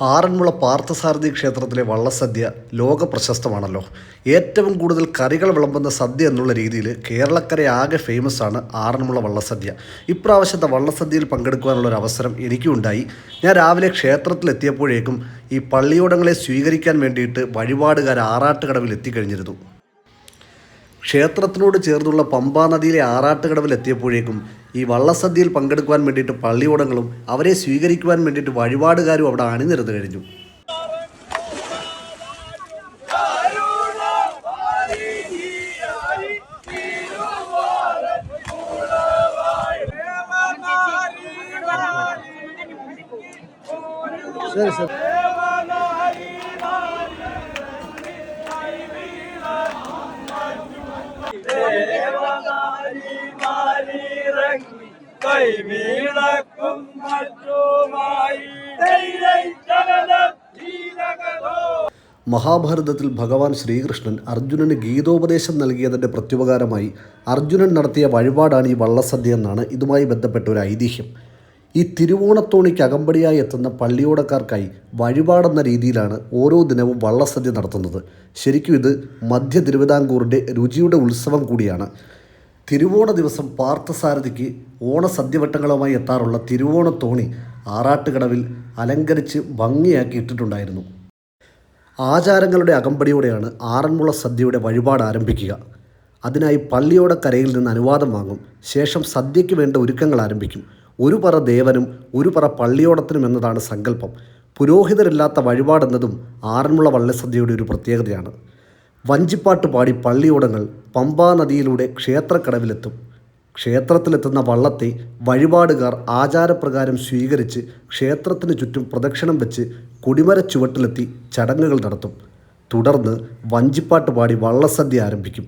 ആറന്മുള പാർത്ഥസാരഥി ക്ഷേത്രത്തിലെ വള്ളസദ്യ ലോക പ്രശസ്തമാണല്ലോ. ഏറ്റവും കൂടുതൽ കറികൾ വിളമ്പുന്ന സദ്യ എന്നുള്ള രീതിയിൽ കേരളക്കരയാകെ ഫേമസ് ആണ് ആറന്മുള വള്ളസദ്യ. ഇപ്രാവശ്യത്തെ വള്ളസദ്യയിൽ പങ്കെടുക്കുവാനുള്ളൊരു അവസരം എനിക്കും ഉണ്ടായി. ഞാൻ രാവിലെ ക്ഷേത്രത്തിലെത്തിയപ്പോഴേക്കും ഈ പള്ളിയോടങ്ങളെ സ്വീകരിക്കാൻ വേണ്ടിയിട്ട് വഴിപാടുകാർ ആറാട്ടുകടവിൽ എത്തിക്കഴിഞ്ഞിരുന്നു. ക്ഷേത്രത്തിനോട് ചേർന്നുള്ള പമ്പാ നദിയിലെ ആറാട്ടുകടവിൽ എത്തിയപ്പോഴേക്കും ഈ വള്ളസദ്യയിൽ പങ്കെടുക്കുവാൻ വേണ്ടിയിട്ട് പള്ളിയോടങ്ങളും അവരെ സ്വീകരിക്കുവാൻ വേണ്ടിയിട്ട് വഴിപാടുകാരും അവിടെ അണിനിരന്നു കഴിഞ്ഞു. ശരി ശരി. മഹാഭാരതത്തിൽ ഭഗവാൻ ശ്രീകൃഷ്ണൻ അർജുനന് ഗീതോപദേശം നൽകിയതിൻ്റെ പ്രത്യുപകാരമായി അർജുനൻ നടത്തിയ വഴിപാടാണ് ഈ വള്ളസദ്യ എന്നാണ് ഇതുമായി ബന്ധപ്പെട്ട ഒരു ഐതിഹ്യം. ഈ തിരുവോണത്തോണിക്ക് അകമ്പടിയായി എത്തുന്ന പള്ളിയോടക്കാർക്കായി വഴിപാടെന്ന രീതിയിലാണ് ഓരോ ദിനവും വള്ളസദ്യ നടത്തുന്നത്. ശരിക്കും ഇത് മധ്യ തിരുവിതാംകൂറിൻ്റെ രുചിയുടെ ഉത്സവം കൂടിയാണ്. തിരുവോണ ദിവസം പാർത്ഥസാരഥിക്ക് ഓണസദ്യവട്ടങ്ങളുമായി എത്താറുള്ള തിരുവോണത്തോണി ആറാട്ടുകടവിൽ അലങ്കരിച്ച് ഭംഗിയാക്കി ഇട്ടിട്ടുണ്ടായിരുന്നു. ആചാരങ്ങളുടെ അകമ്പടിയോടെയാണ് ആറന്മുള സദ്യയുടെ വഴിപാട് ആരംഭിക്കുക. അതിനായി പള്ളിയോടക്കരയിൽ നിന്ന് അനുവാദം വാങ്ങും. ശേഷം സദ്യയ്ക്ക് വേണ്ട ഒരുക്കങ്ങൾ ആരംഭിക്കും. ഒരു പറ ദേവനും ഒരു പറ പള്ളിയോടത്തിനും എന്നതാണ് സങ്കല്പം. പുരോഹിതരില്ലാത്ത വഴിപാടെന്നതും ആറന്മുള വള്ളസദ്യയുടെ ഒരു പ്രത്യേകതയാണ്. വഞ്ചിപ്പാട്ട് പാടി പള്ളിയോടങ്ങൾ പമ്പാ നദിയിലൂടെ ക്ഷേത്രക്കടവിലെത്തും. ക്ഷേത്രത്തിലെത്തുന്ന വള്ളത്തെ വഴിപാടുകാർ ആചാരപ്രകാരം സ്വീകരിച്ച് ക്ഷേത്രത്തിന് ചുറ്റും പ്രദക്ഷിണം വെച്ച് കൊടിമര ചുവട്ടിലെത്തി ചടങ്ങുകൾ നടത്തും. തുടർന്ന് വഞ്ചിപ്പാട്ട് പാടി വള്ളസദ്യ ആരംഭിക്കും.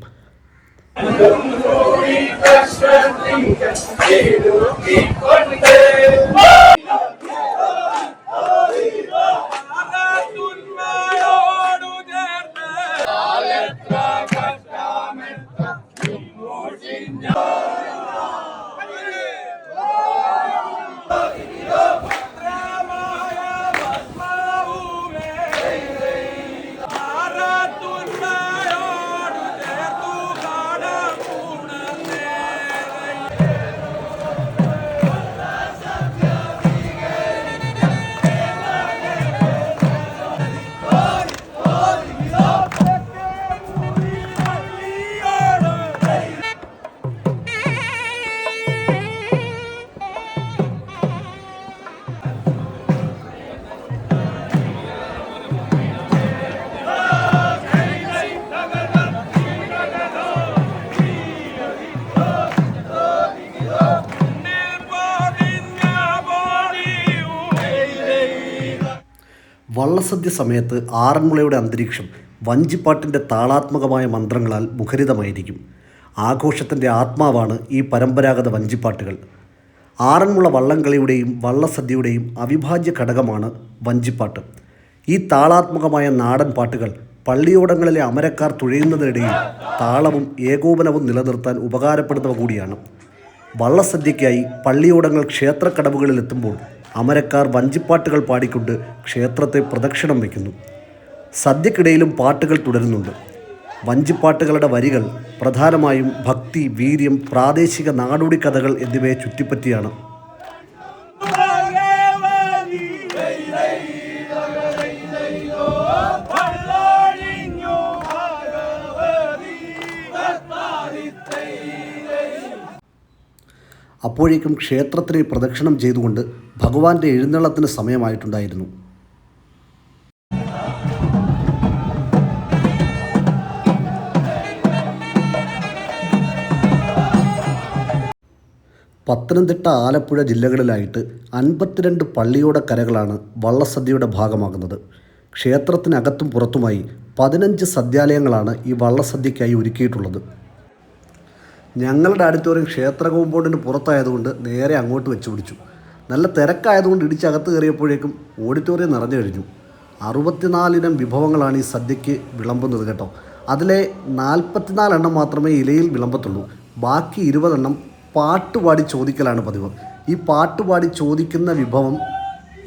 വള്ളസദ്യ സമയത്ത് ആറന്മുളയുടെ അന്തരീക്ഷം വഞ്ചിപ്പാട്ടിൻ്റെ താളാത്മകമായ മന്ത്രങ്ങളാൽ മുഖരിതമായിരിക്കും. ആഘോഷത്തിൻ്റെ ആത്മാവാണ് ഈ പരമ്പരാഗത വഞ്ചിപ്പാട്ടുകൾ. ആറന്മുള വള്ളംകളിയുടെയും വള്ളസദ്യയുടെയും അവിഭാജ്യ ഘടകമാണ് വഞ്ചിപ്പാട്ട്. ഈ താളാത്മകമായ നാടൻ പാട്ടുകൾ പള്ളിയോടങ്ങളിലെ അമരക്കാർ തുഴയുന്നതിനിടയിൽ താളവും ഏകോപനവും നിലനിർത്താൻ ഉപകാരപ്പെടുന്നവ കൂടിയാണ്. വള്ളസദ്യയ്ക്കായി പള്ളിയോടങ്ങൾ ക്ഷേത്രക്കടവുകളിലെത്തുമ്പോൾ അമരക്കാർ വഞ്ചിപ്പാട്ടുകൾ പാടിക്കൊണ്ട് ക്ഷേത്രത്തെ പ്രദക്ഷിണം വയ്ക്കുന്നു. സദ്യക്കിടയിലും പാട്ടുകൾ തുടരുന്നുണ്ട്. വഞ്ചിപ്പാട്ടുകളുടെ വരികൾ പ്രധാനമായും ഭക്തി, വീര്യം, പ്രാദേശിക നാടോടി കഥകൾ എന്നിവയെ ചുറ്റിപ്പറ്റിയാണ്. അപ്പോഴേക്കും ക്ഷേത്രത്തിനെ പ്രദക്ഷിണം ചെയ്തുകൊണ്ട് ഭഗവാന്റെ എഴുന്നള്ളത്തിന് സമയമായിട്ടുണ്ടായിരുന്നു. പത്തനംതിട്ട, ആലപ്പുഴ ജില്ലകളിലായിട്ട് 52 പള്ളിയോടക്കരകളാണ് വള്ളസദ്യയുടെ ഭാഗമാകുന്നത്. ക്ഷേത്രത്തിനകത്തും പുറത്തുമായി 15 സദ്യാലയങ്ങളാണ് ഈ വള്ളസദ്യയ്ക്കായി ഒരുക്കിയിട്ടുള്ളത്. ഞങ്ങളുടെ ഓഡിറ്റോറിയം ക്ഷേത്ര കോമ്പൗണ്ടിന് പുറത്തായതുകൊണ്ട് നേരെ അങ്ങോട്ട് വെച്ച് പിടിച്ചു. നല്ല തിരക്കായതുകൊണ്ട് ഇടിച്ചകത്ത് കയറിയപ്പോഴേക്കും ഓഡിറ്റോറിയം നിറഞ്ഞു കഴിഞ്ഞു. 64 ഇനം വിഭവങ്ങളാണ് ഈ സദ്യയ്ക്ക് വിളമ്പുന്നത് കേട്ടോ. അതിലെ 44 എണ്ണം മാത്രമേ ഇലയിൽ വിളമ്പത്തുള്ളൂ. ബാക്കി 20 എണ്ണം പാട്ടുപാടി ചോദിക്കലാണ് പതിവ്. ഈ പാട്ടുപാടി ചോദിക്കുന്ന വിഭവം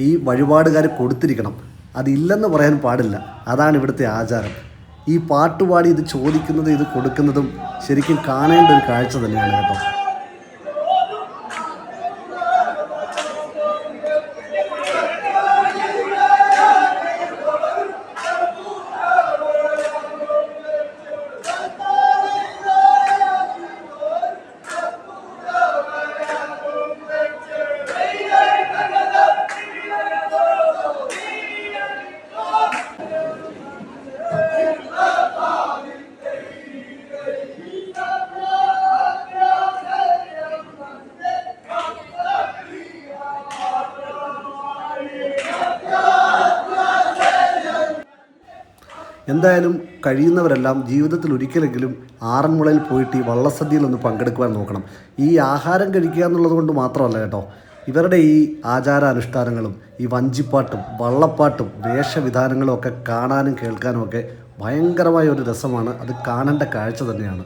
ഈ വഴിപാടുകാർ കൊടുത്തിരിക്കണം. അതില്ലെന്ന് പറയാൻ പാടില്ല. അതാണ് ഇവിടുത്തെ ആചാരം. ഈ പാട്ടുപാടി ഇത് ചോദിക്കുന്നതും ഇത് കൊടുക്കുന്നതും ശരിക്കും കാണേണ്ട ഒരു കാഴ്ച തന്നെയാണ് കേട്ടോ. എന്തായാലും കഴിയുന്നവരെല്ലാം ജീവിതത്തിൽ ഒരിക്കലെങ്കിലും ആറന്മുളയിൽ പോയിട്ട് ഈ വള്ളസദ്യയിലൊന്ന് പങ്കെടുക്കുവാൻ നോക്കണം. ഈ ആഹാരം കഴിക്കുക എന്നുള്ളത് കൊണ്ട് മാത്രമല്ല കേട്ടോ, ഇവരുടെ ഈ ആചാരാനുഷ്ഠാനങ്ങളും ഈ വഞ്ചിപ്പാട്ടും വള്ളപ്പാട്ടും വേഷവിധാനങ്ങളും ഒക്കെ കാണാനും കേൾക്കാനും ഒക്കെ ഭയങ്കരമായ ഒരു രസമാണ്. അത് കാണേണ്ട കാഴ്ച തന്നെയാണ്.